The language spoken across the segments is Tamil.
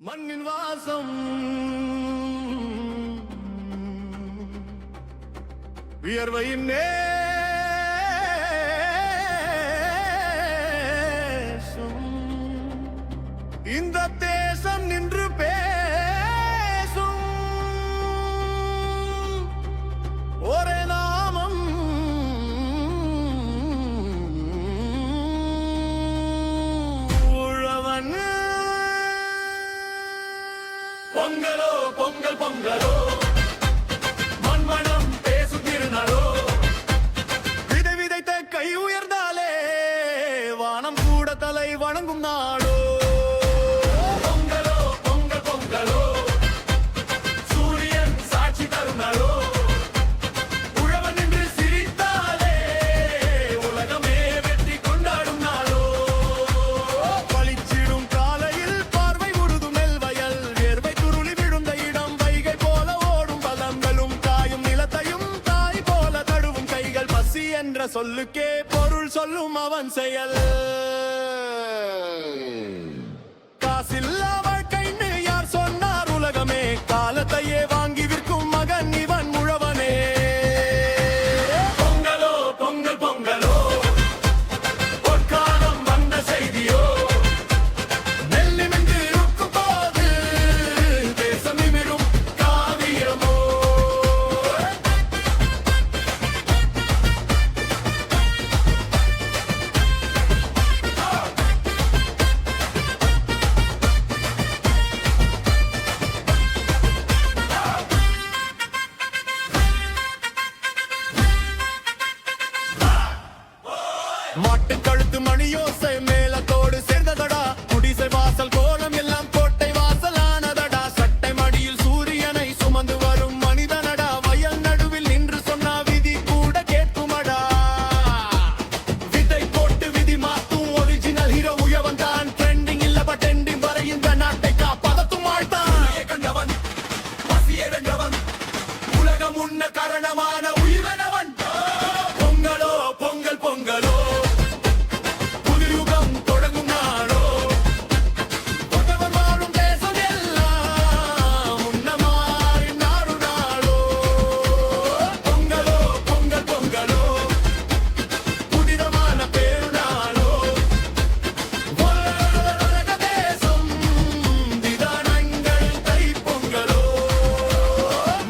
மண்ணின் வாசம் வியர்வையின் நேசம் இந்த தேசம் நின்று பேசும் ஒரே நாமம் உழவன். பொங்கலோ பொங்கல் பொங்கலோ மண்மணம் பேசும் திருநாளோ விதை விதைத்த கை உயர்ந்தாலே வானம் கூட தலை வணங்கும் நாளோ. பொங்கலோ பொங்கல் பொங்கலோ சூரியன் சாட்சி தரும் நாளோ உழவன் என்று சிரித்தாலே உலகமே வெற்றி கொண்டாடும் நாளோ. பளிச்சிடும் காலையில் பார்வை முழுதும் நெல்வயல் வேர்வை துருளி விழுந்த இடம் வைகை போல ஓடும் பதங்களும் காயும் நிலத்தையும் தாய் போல தழுவும் கைகள் பசி என்ற சொல்லுக்கே பொருள் சொல்லும் அவன் செயல். காசில்லா வாழ்க்கைன்னு யார் சொன்னார் உலகமே காலத்தையே வாங்கி விற்கும் மகன் இவன் முழவனே. பொங்கலோ பொங்கல் பொங்கலோ பொற்காலம் வந்த செய்தியோ நெல் நிமிர்ந்து இருக்கும் போது தேசம் நிமிரும் காவியமோ. மாட்டு கழுத்து மணியோசை மேலத்தோடு சேர்ந்ததடா குடிசை வாசல் கோலம் எல்லாம் கோட்டை வாசலானதடா. சட்டை மடியில் சூரியனை சுமந்து வரும் மனிதனடா வயல் நடுவில் நின்று சொன்னா விதி கூட கேட்குமடா. விதை போட்டு விதி மாத்தும் ஒரிஜினல் ஹீரோ உயவன் தான். ட்ரெண்டிங் இல்ல பட் எண்டிங் வரை இந்த நாட்டை காப்பதற்கும் ஆழ்த்தான். கண்டவன் பசியை வென்றவன் உலகம் உண்ண காரணமான உயிரினவன். பொங்கலோ பொங்கல் பொங்கலோ புதுயுகம் தொடங்கும் நாளோ பொங்கவன் வாழும் தேசம் எல்லாம் முன்ன மாறி நாடு நாளோ. பொங்கலோ பொங்கல் பொங்கலோ புதிதமான பேரு நாளோ உலக தேசம் விதானங்கள் தை பொங்கலோ.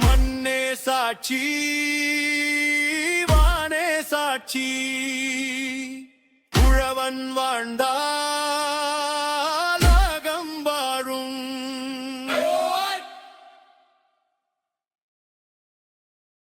மண்ணே சாட்சி வானே சாட்சி உழவன் வாழ்ந்தார்